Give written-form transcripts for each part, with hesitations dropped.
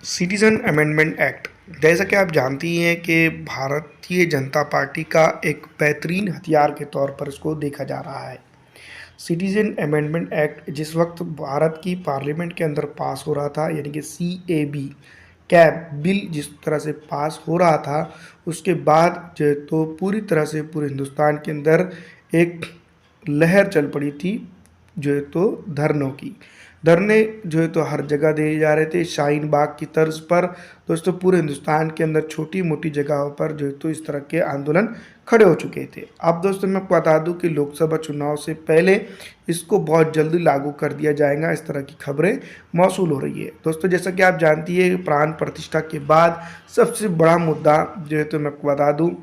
Citizen amendment act, जैसा कि आप जानती हैं कि भारतीय जनता पार्टी का एक बेहतरीन हथियार के तौर पर इसको देखा जा रहा है। सिटीज़न अमेंडमेंट एक्ट जिस वक्त भारत की पार्लियामेंट के अंदर पास हो रहा था, यानी कि CAB कैब बिल जिस तरह से पास हो रहा था, उसके बाद जो है तो पूरी तरह से पूरे हिंदुस्तान के अंदर एक लहर चल पड़ी थी, जो है तो धरनों की। धरने जो है तो हर जगह दिए जा रहे थे, शाहीन बाग की तर्ज पर। दोस्तों, पूरे हिंदुस्तान के अंदर छोटी मोटी जगहों पर जो है तो इस तरह के आंदोलन खड़े हो चुके थे। अब दोस्तों, मैं आपको बता दूं कि लोकसभा चुनाव से पहले इसको बहुत जल्दी लागू कर दिया जाएगा, इस तरह की खबरें मौसूल हो रही है। दोस्तों, जैसा कि आप जानती है, प्राण प्रतिष्ठा के बाद सबसे बड़ा मुद्दा जो है तो मैं आपको बता दूँ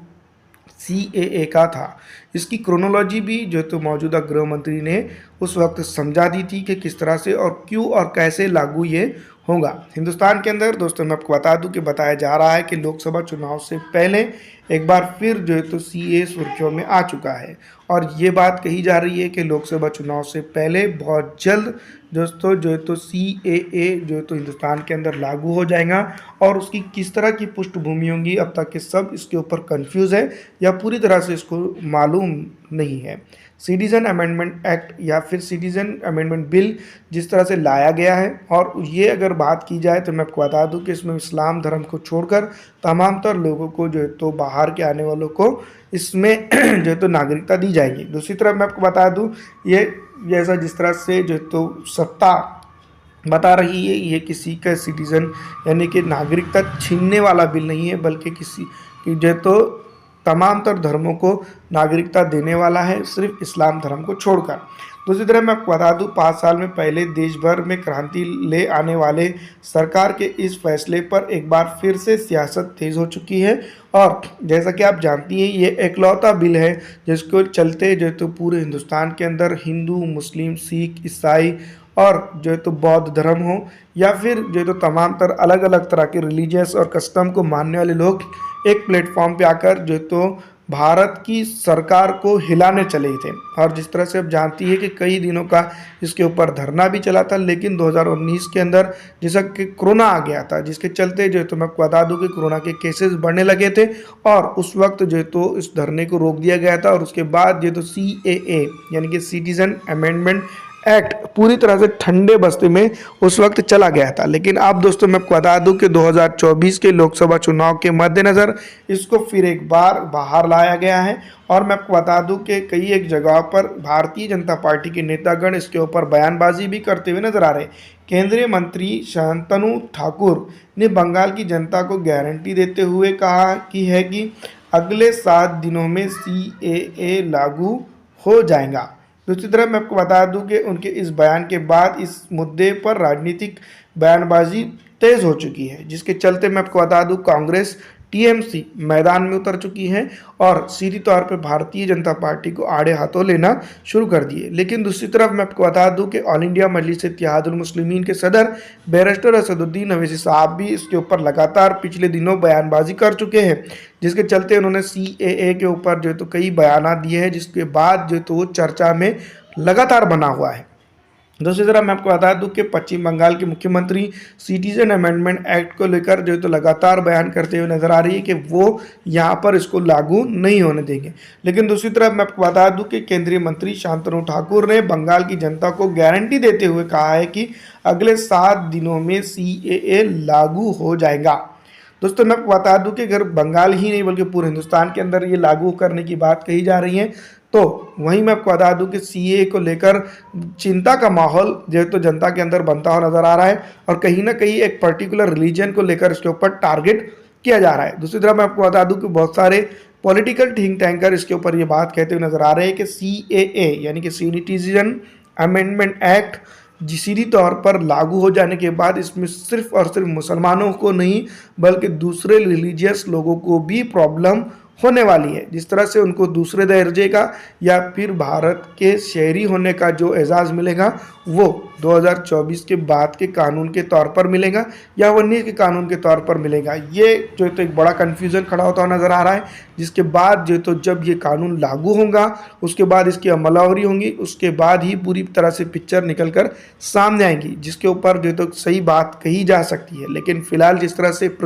CAA का था। इसकी क्रोनोलॉजी भी जो है तो मौजूदा गृह मंत्री ने उस वक्त समझा दी थी कि किस तरह से और क्यों और कैसे लागू ये होगा। हिंदुस्तान के अंदर दोस्तों, मैं आपको बता दूं कि बताया जा रहा है कि लोकसभा चुनाव से पहले एक बार फिर जो है तो CAA सुर्खियों में आ चुका है, और ये बात कही जा रही है कि लोकसभा चुनाव से पहले बहुत जल्द दोस्तों जो है तो CAA जो है तो हिंदुस्तान के अंदर लागू हो जाएगा। और उसकी किस तरह की पृष्ठभूमि होगी, अब तक के सब इसके ऊपर कंफ्यूज है या पूरी तरह से इसको मालूम नहीं है। सिटीज़न अमेंडमेंट एक्ट या फिर सिटीज़न अमेंडमेंट बिल जिस तरह से लाया गया है, और ये अगर बात की जाए तो मैं आपको बता दूं कि इसमें इस्लाम धर्म को छोड़कर तमाम तर लोगों को जो है तो बाहर के आने वालों को इसमें जो है तो नागरिकता दी जाएगी। दूसरी तरफ मैं आपको बता दूं, ये जैसा जिस तरह से जो है तो सत्ता बता रही है, ये किसी का सिटीज़न यानी कि नागरिकता छीनने वाला बिल नहीं है, बल्कि किसी की जो है तो तमाम तर धर्मों को नागरिकता देने वाला है, सिर्फ इस्लाम धर्म को छोड़कर। दूसरी तरफ मैं आपको बता दूं, 5 साल में पहले देश भर में क्रांति ले आने वाले सरकार के इस फैसले पर एक बार फिर से सियासत तेज़ हो चुकी है। और जैसा कि आप जानती हैं, ये एकलौता बिल है जिसको चलते जो है तो पूरे हिंदुस्तान के अंदर हिंदू, मुस्लिम, सिख, ईसाई और जो है तो बौद्ध धर्म हो या फिर जो है तो तमाम तर अलग अलग तरह के रिलीजियस और कस्टम को मानने वाले लोग एक प्लेटफॉर्म पे आकर जो है तो भारत की सरकार को हिलाने चले थे। और जिस तरह से आप जानती है कि कई दिनों का इसके ऊपर धरना भी चला था, लेकिन 2019 के अंदर जैसा कि कोरोना आ गया था, जिसके चलते जो है तो मैं आपको बता दूं कि कोरोना के केसेस बढ़ने लगे थे, और उस वक्त जो है तो इस धरने को रोक दिया गया था। और उसके बाद जो है तो CAA यानी कि सिटीजन अमेंडमेंट एक्ट पूरी तरह से ठंडे बस्ते में उस वक्त चला गया था। लेकिन अब दोस्तों, मैं आपको बता दूं कि 2024 के लोकसभा चुनाव के मद्देनज़र इसको फिर एक बार बाहर लाया गया है। और मैं आपको बता दूं कि कई एक जगह पर भारतीय जनता पार्टी के नेतागण इसके ऊपर बयानबाजी भी करते हुए नजर आ रहे हैं। केंद्रीय मंत्री शांतनु ठाकुर ने बंगाल की जनता को गारंटी देते हुए कहा कि अगले 7 दिनों में CAA लागू हो जाएगा। दूसरी तरफ मैं आपको बता दूं कि उनके इस बयान के बाद इस मुद्दे पर राजनीतिक बयानबाजी तेज हो चुकी है, जिसके चलते मैं आपको बता दूं कांग्रेस TMC मैदान में उतर चुकी है और सीधी तौर पर भारतीय जनता पार्टी को आड़े हाथों लेना शुरू कर दिए। लेकिन दूसरी तरफ मैं आपको बता दूं कि ऑल इंडिया मजलिस इत्तेहादुल मुस्लिमीन के सदर बैरिस्टर असदुद्दीन अवैसी साहब भी इसके ऊपर लगातार पिछले दिनों बयानबाजी कर चुके हैं, जिसके चलते उन्होंने CAA के ऊपर जो है तो कई बयान दिए हैं, जिसके बाद जो है तो वो चर्चा में लगातार बना हुआ है। दूसरी तरफ मैं आपको बता दूं कि पश्चिम बंगाल की मुख्यमंत्री सिटीजन अमेंडमेंट एक्ट को लेकर जो है तो लगातार बयान करते हुए नजर आ रही है कि वो यहाँ पर इसको लागू नहीं होने देंगे। लेकिन दूसरी तरफ मैं आपको बता दूं कि केंद्रीय मंत्री शांतनु ठाकुर ने बंगाल की जनता को गारंटी देते हुए कहा है कि अगले 7 दिनों में CAA लागू हो जाएगा। दोस्तों, मैं आपको बता दूं कि अगर बंगाल ही नहीं बल्कि पूरे हिंदुस्तान के अंदर ये लागू करने की बात कही जा रही है, तो वहीं मैं आपको बता दूं कि CAA को लेकर चिंता का माहौल जो है तो जनता के अंदर बनता हुआ नजर आ रहा है, और कहीं ना कहीं एक पर्टिकुलर रिलीजन को लेकर इसके ऊपर टारगेट किया जा रहा है। दूसरी तरफ मैं आपको बता दूं कि बहुत सारे पॉलिटिकल थिंक टैंकर इसके ऊपर ये बात कहते हुए नजर आ रहे हैं कि CAA यानी कि सिटीजन अमेंडमेंट एक्ट सीधी तौर पर लागू हो जाने के बाद इसमें सिर्फ और सिर्फ मुसलमानों को नहीं बल्कि दूसरे रिलीजियस लोगों को भी प्रॉब्लम होने वाली है। जिस तरह से उनको दूसरे दर्जे का या फिर भारत के शहरी होने का जो एजाज़ मिलेगा वो 2024 के बाद के कानून के तौर पर मिलेगा या 19 के कानून के तौर पर मिलेगा। ये जो है तो एक बड़ा कन्फ्यूज़न खड़ा होता हुआ नज़र आ रहा है, जिसके बाद जो है तो जब ये कानून लागू होगा उसके बाद इसकी अमलावरी होगी, उसके बाद ही पूरी तरह से पिक्चर निकल कर सामने आएगी, जिसके ऊपर जो है तो सही बात कही जा सकती है। लेकिन फ़िलहाल जिस तरह से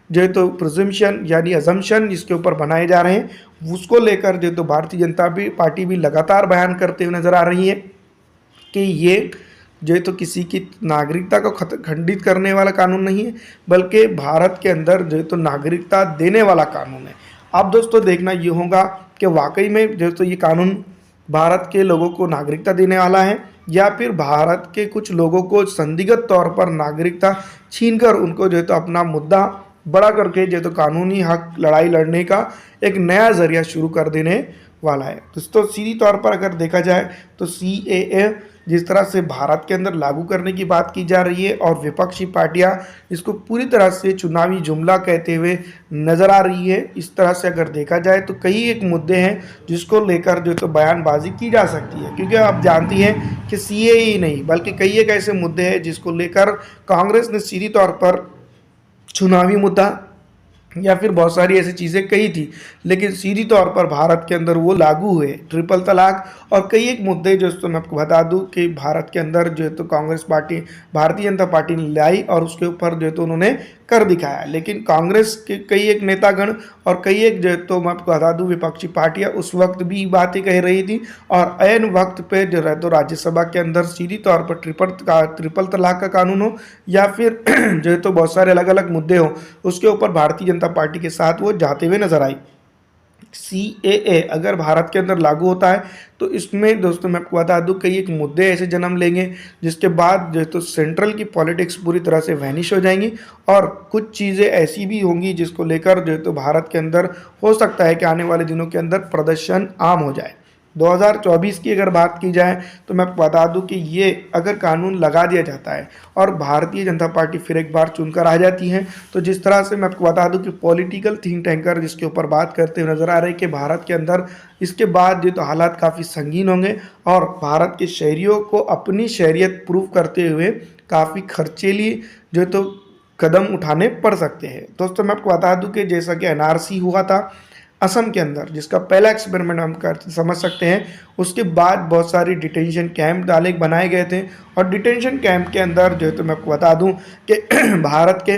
जो है तो प्रिजम्पशन यानी अजम्पशन जिसके ऊपर बनाए जा रहे हैं उसको लेकर जो है तो भारतीय जनता पार्टी भी लगातार बयान करते हुए नज़र आ रही है कि ये जो है तो किसी की नागरिकता को खंडित करने वाला कानून नहीं है, बल्कि भारत के अंदर जो है तो नागरिकता देने वाला कानून है। अब दोस्तों देखना ये होगा कि वाकई में जो है तो ये कानून भारत के लोगों को नागरिकता देने वाला है या फिर भारत के कुछ लोगों को संदिग्ध तौर पर नागरिकता छीनकर उनको जो है तो अपना मुद्दा बड़ा करके जो तो कानूनी हक लड़ाई लड़ने का एक नया जरिया शुरू कर देने वाला है। दोस्तों सीधी तौर पर अगर देखा जाए तो CAA जिस तरह से भारत के अंदर लागू करने की बात की जा रही है और विपक्षी पार्टियां इसको पूरी तरह से चुनावी जुमला कहते हुए नज़र आ रही है, इस तरह से अगर देखा जाए तो कई एक मुद्दे हैं जिसको लेकर जो तो बयानबाजी की जा सकती है, क्योंकि आप जानती हैं कि CAA ही नहीं बल्कि कई एक ऐसे मुद्दे हैं जिसको लेकर कांग्रेस ने सीधी तौर पर चुनावी मुद्दा या फिर बहुत सारी ऐसी चीज़ें कही थी, लेकिन सीधी तौर पर भारत के अंदर वो लागू हुए। ट्रिपल तलाक और कई एक मुद्दे जो तो मैं आपको बता दूं कि भारत के अंदर जो है तो कांग्रेस पार्टी भारतीय जनता पार्टी ने लाई और उसके ऊपर जो है तो उन्होंने कर दिखाया। लेकिन कांग्रेस के कई एक नेतागण और कई एक जो है तो मैं आपको बता दूं विपक्षी पार्टियां उस वक्त भी बातें कह रही थी और ऐन वक्त पे जो है तो राज्यसभा के अंदर सीधी तौर पर ट्रिपल तलाक का कानून हो या फिर जो है तो बहुत सारे अलग अलग मुद्दे हो उसके ऊपर भारतीय जनता पार्टी के साथ वो जाते हुए नजर आई। CAA अगर भारत के अंदर लागू होता है तो इसमें दोस्तों मैं आपको बता दूं कई एक मुद्दे ऐसे जन्म लेंगे जिसके बाद जो है तो सेंट्रल की पॉलिटिक्स पूरी तरह से वैनिश हो जाएंगी और कुछ चीज़ें ऐसी भी होंगी जिसको लेकर जो है तो भारत के अंदर हो सकता है कि आने वाले दिनों के अंदर प्रदर्शन आम हो जाए। 2024 की अगर बात की जाए तो मैं आपको बता दूं कि ये अगर कानून लगा दिया जाता है और भारतीय जनता पार्टी फिर एक बार चुनकर आ जाती है तो जिस तरह से मैं आपको बता दूं कि पॉलिटिकल थिंक टैंकर जिसके ऊपर बात करते हुए नज़र आ रहे हैं कि भारत के अंदर इसके बाद जो तो हालात काफ़ी संगीन होंगे और भारत के शहरियों को अपनी शहरियत प्रूव करते हुए काफ़ी खर्चीली जो तो कदम उठाने पड़ सकते हैं। दोस्तों मैं आपको बता दूं कि जैसा कि NRC हुआ था असम के अंदर जिसका पहला एक्सपेरिमेंट हम कर समझ सकते हैं, उसके बाद बहुत सारी डिटेंशन कैंप बनाए गए थे और डिटेंशन कैंप के अंदर जो है तो मैं आपको बता दूं कि भारत के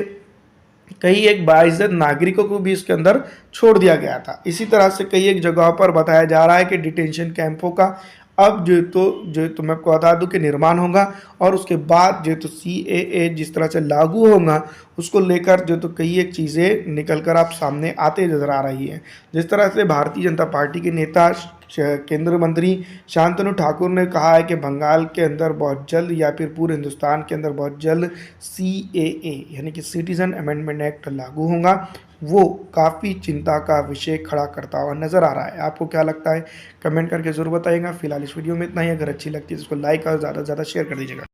कई एक बाइज्जत नागरिकों को भी इसके अंदर छोड़ दिया गया था। इसी तरह से कई एक जगहों पर बताया जा रहा है कि डिटेंशन कैंपों का अब जो है तो मैं आपको बता दूं कि निर्माण होगा और उसके बाद जो है तो CAA जिस तरह से लागू होगा उसको लेकर जो तो कई एक चीज़ें निकल कर आप सामने आते नजर आ रही हैं। जिस तरह से भारतीय जनता पार्टी के नेता केंद्रीय मंत्री शांतनु ठाकुर ने कहा है कि बंगाल के अंदर बहुत जल्द या फिर पूरे हिंदुस्तान के अंदर बहुत जल्द CAA यानी कि सिटीजन अमेंडमेंट एक्ट लागू होगा, वो काफ़ी चिंता का विषय खड़ा करता हुआ नज़र आ रहा है। आपको क्या लगता है कमेंट करके ज़रूर बताइएगा। फिलहाल इस वीडियो में इतना ही, अगर अच्छी लगती है तो इसको लाइक और ज़्यादा से ज़्यादा शेयर कर दीजिएगा।